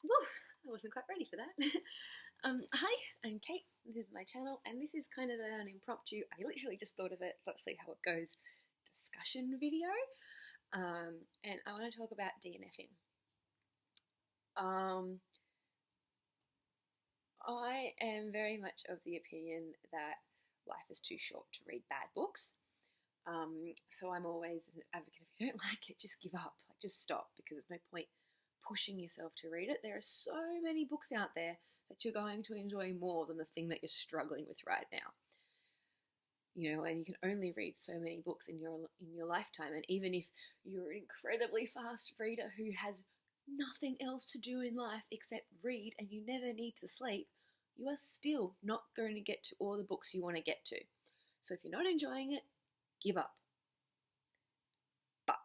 Woo, I wasn't quite ready for that. Hi, I'm Kate. This is my channel, and this is kind of an impromptu, I literally just thought of it, let's see how it goes, discussion video. And I want to talk about DNFing. I am very much of the opinion that life is too short to read bad books. So I'm always an advocate, if you don't like it, just give up, like just stop, because there's no point pushing yourself to read it. There are so many books out there that you're going to enjoy more than the thing that you're struggling with right now. You know, and you can only read so many books in your lifetime. And even if you're an incredibly fast reader who has nothing else to do in life except read, and you never need to sleep, you are still not going to get to all the books you want to get to. So if you're not enjoying it, give up. But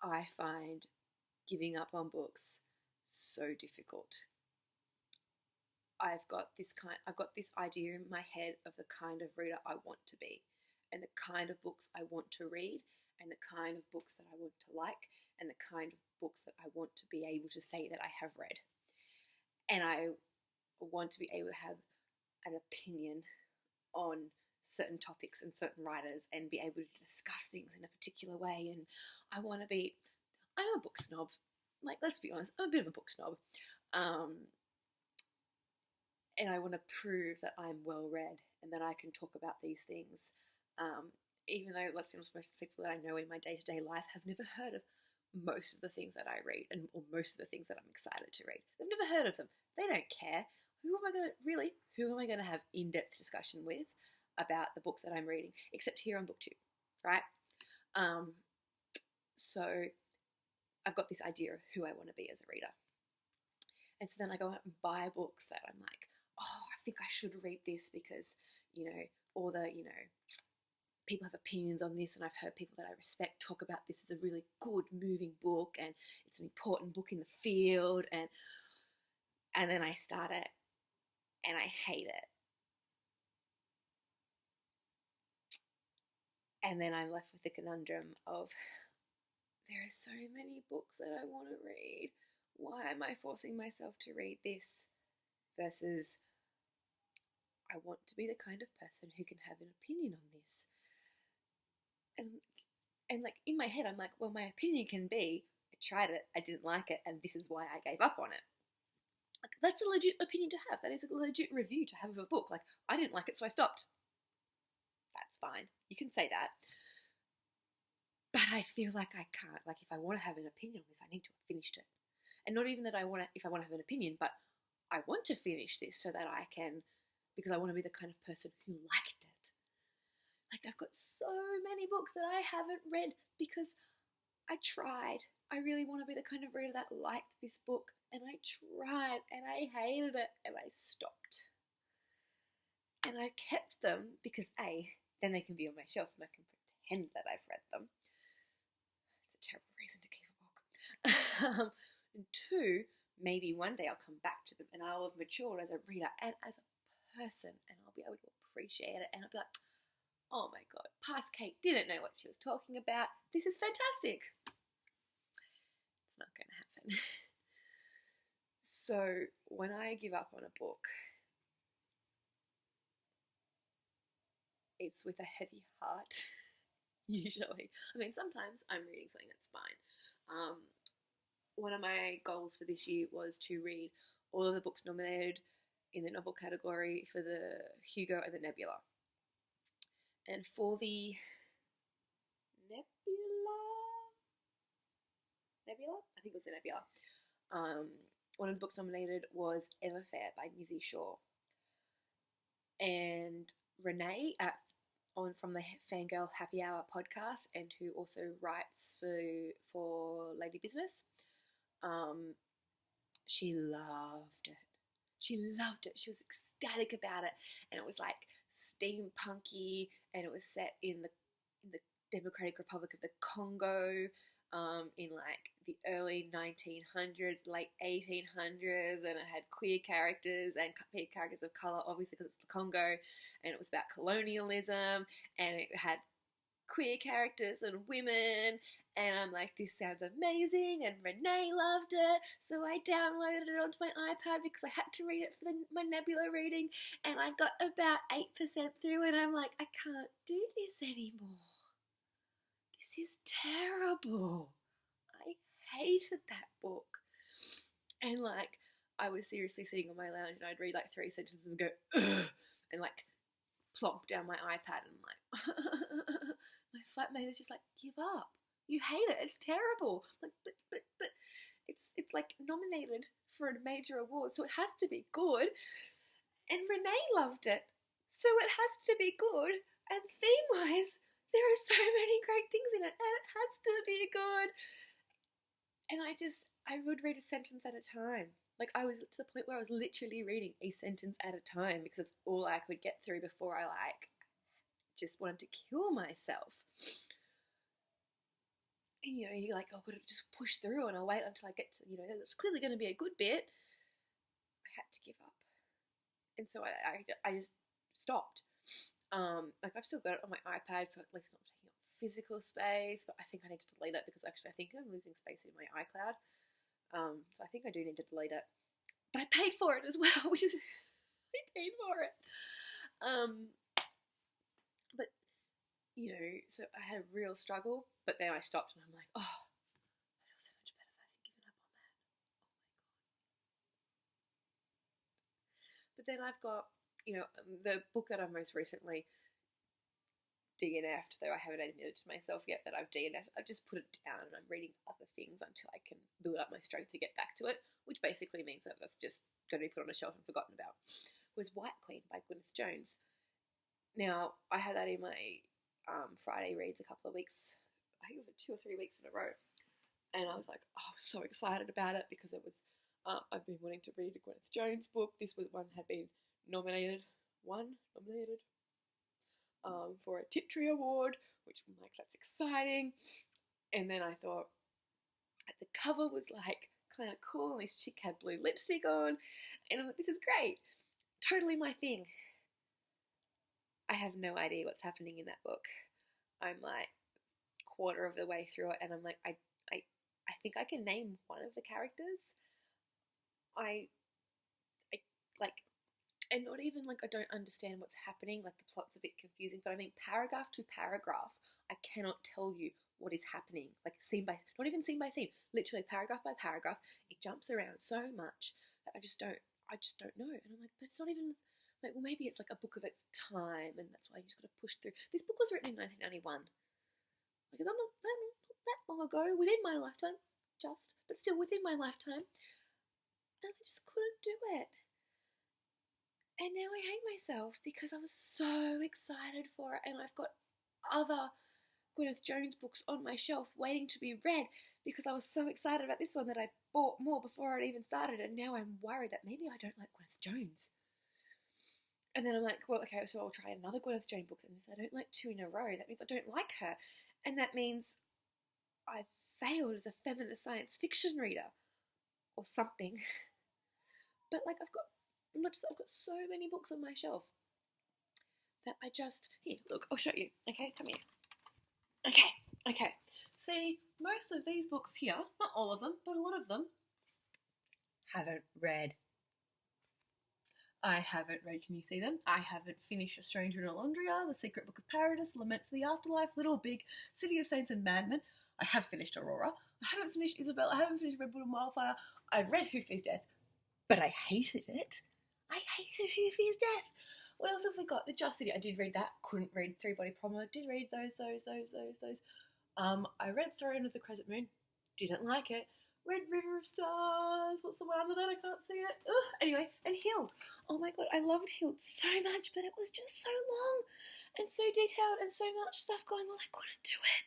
I find giving up on books so difficult. I've got this idea in my head of the kind of reader I want to be, and the kind of books I want to read, and the kind of books that I want to like, and the kind of books that I want to be able to say that I have read. And I want to be able to have an opinion on certain topics and certain writers and be able to discuss things in a particular way. And I'm a book snob. Like, let's be honest, I'm a bit of a book snob. And I want to prove that I'm well read and that I can talk about these things. Even though, let's be honest, most of the people that I know in my day-to-day life have never heard of most of the things that I read, or most of the things that I'm excited to read. They've never heard of them. They don't care. Who am I going to have in-depth discussion with about the books that I'm reading, except here on BookTube, right? So I've got this idea of who I want to be as a reader. And so then I go out and buy books that I'm like, oh, I think I should read this because, all the, people have opinions on this, and I've heard people that I respect talk about this as a really good, moving book, and it's an important book in the field, and then I start it, and I hate it. And then I'm left with the conundrum of, there are so many books that I want to read. Why am I forcing myself to read this? Versus, I want to be the kind of person who can have an opinion on this. And like in my head, I'm like, well, my opinion can be, I tried it, I didn't like it, and this is why I gave up on it. Like, that's a legit opinion to have. That is a legit review to have of a book. Like, I didn't like it, so I stopped. That's fine. You can say that. But I feel like I can't. Like, if I want to have an opinion on this, I need to have finished it. And not even that if I want to have an opinion, but I want to finish this so that I can, because I want to be the kind of person who liked it. Like, I've got so many books that I haven't read because I tried. I really want to be the kind of reader that liked this book, and I tried, and I hated it, and I stopped. And I kept them because A, then they can be on my shelf and I can pretend that I've read them. It's a terrible reason to keep a book. And two, maybe one day I'll come back to them and I'll have matured as a reader and as a person, and I'll be able to appreciate it, and I'll be like, oh my God, past Kate didn't know what she was talking about. This is fantastic. It's not going to happen. So when I give up on a book, it's with a heavy heart, usually. I mean, sometimes I'm reading something that's fine. One of my goals for this year was to read all of the books nominated in the novel category for the Hugo and the Nebula. And for the Nebula? I think it was the Nebula. One of the books nominated was Everfair by Nizzy Shaw. And Renee from the Fangirl Happy Hour podcast, and who also writes for Lady Business, she loved it. She loved it. She was ecstatic about it, and it was like steampunky, and it was set in the Democratic Republic of the Congo, in like the early 1900s, late 1800s, and it had queer characters and queer characters of color, obviously because it's the Congo, and it was about colonialism, and it had queer characters and women, and I'm like, this sounds amazing, and Renee loved it, so I downloaded it onto my iPad because I had to read it for my Nebula reading, and I got about 8% through, and I'm like, I can't do this anymore. This is terrible. I hated that book. And like, I was seriously sitting on my lounge and I'd read like 3 sentences and go, ugh, and like plonk down my iPad and like, my flatmate is just like, give up. You hate it. It's terrible. Like, but it's like nominated for a major award, so it has to be good. And Renee loved it, so it has to be good. And theme-wise, there are so many great things in it, and it has to be good. And I would read a sentence at a time. Like, I was to the point where I was literally reading a sentence at a time because it's all I could get through before I, like, just wanted to kill myself. And, you know, you're like, oh, I've got to just push through and I'll wait until I get to, you know, it's clearly going to be a good bit. I had to give up. And so I just stopped. Like, I've still got it on my iPad, so at least it's not taking up physical space, but I think I need to delete it because actually I think I'm losing space in my iCloud. So I think I do need to delete it. But I paid for it as well, which is, I paid for it. But, you know, so I had a real struggle, but then I stopped and I'm like, oh, I feel so much better if I haven't given up on that. Oh my God. But then I've got, you know, the book that I've most recently DNF'd, though I haven't admitted to myself yet that I've DNF'd. I've just put it down and I'm reading other things until I can build up my strength to get back to it, which basically means that that's just going to be put on a shelf and forgotten about, was White Queen by Gwyneth Jones. Now, I had that in my Friday reads a couple of weeks, I think it was 2 or 3 weeks in a row, and I was like, oh, I was so excited about it because it was, I've been wanting to read a Gwyneth Jones book. This one had been nominated for a Tiptree Award, which I'm like, that's exciting. And then I thought the cover was like kind of cool, and this chick had blue lipstick on, and I'm like, this is great, totally my thing. I have no idea what's happening in that book. I'm like quarter of the way through it, and I'm like, I think I can name one of the characters. I like, and not even like I don't understand what's happening, like the plot's a bit confusing, but I mean paragraph to paragraph, I cannot tell you what is happening, like scene by, not even scene by scene, literally paragraph by paragraph. It jumps around so much that I just don't know. And I'm like, but it's not even like, well, maybe it's like a book of its time, and that's why you just got to push through. This book was written in 1991, like not that long ago, within my lifetime, but still within my lifetime, and I just couldn't do it. And now I hate myself because I was so excited for it, and I've got other Gwyneth Jones books on my shelf waiting to be read because I was so excited about this one that I bought more before it even started, and now I'm worried that maybe I don't like Gwyneth Jones. And then I'm like, well, okay, so I'll try another Gwyneth Jones book, and if I don't like 2 in a row, that means I don't like her, and that means I've failed as a feminist science fiction reader or something. But like, I've got so many books on my shelf that I just, here, look, I'll show you. Okay, come here. Okay. See, most of these books here, not all of them, but a lot of them, haven't read. I haven't read, can you see them? I haven't finished A Stranger in Alondria, The Secret Book of Paradise, Lament for the Afterlife, Little Big, City of Saints and Madmen. I have finished Aurora. I haven't finished Isabel. I haven't finished Redwood and Wildfire. I've read Who Fears Death, but I hated it. I hated Who Fears Death. What else have we got? The Just City. I did read that. Couldn't read Three Body Promenade. Did read those. I read Throne of the Crescent Moon. Didn't like it. Red River of Stars. What's the one under that? I can't see it. Ugh. Anyway, and Healed. Oh my God, I loved Healed so much, but it was just so long and so detailed and so much stuff going on. I couldn't do it.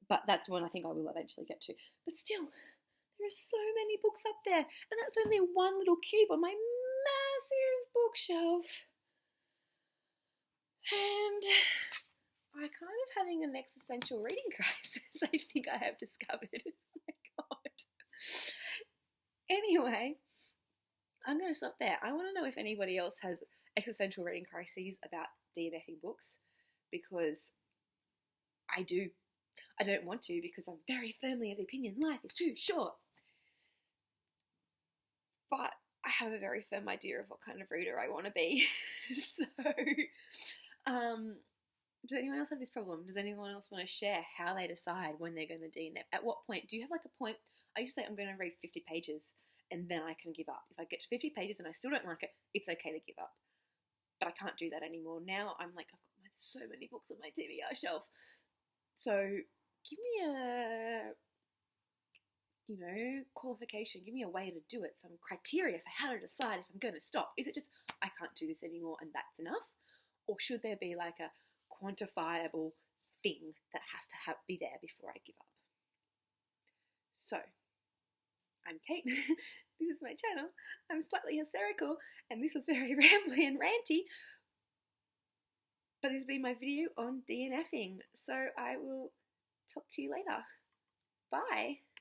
But that's one I think I will eventually get to. But still, there are so many books up there, and that's only one little cube on my massive bookshelf. And I'm kind of having an existential reading crisis, I think I have discovered. Oh my God. Anyway, I'm going to stop there. I want to know if anybody else has existential reading crises about DNFing books, because I do. I don't want to because I'm very firmly of the opinion life is too short. But I have a very firm idea of what kind of reader I want to be. So, does anyone else have this problem? Does anyone else want to share how they decide when they're going to DNF? At what point? Do you have like a point? I used to say I'm going to read 50 pages and then I can give up. If I get to 50 pages and I still don't like it, it's okay to give up. But I can't do that anymore. Now I'm like, I've got so many books on my TBR shelf. So give me a, qualification. Give me a way to do it. Some criteria for how to decide if I'm going to stop. Is it just, I can't do this anymore and that's enough? Or should there be like a quantifiable thing that has to be there before I give up? So, I'm Kate. This is my channel. I'm slightly hysterical, and this was very rambly and ranty. But this has been my video on DNFing. So I will talk to you later. Bye.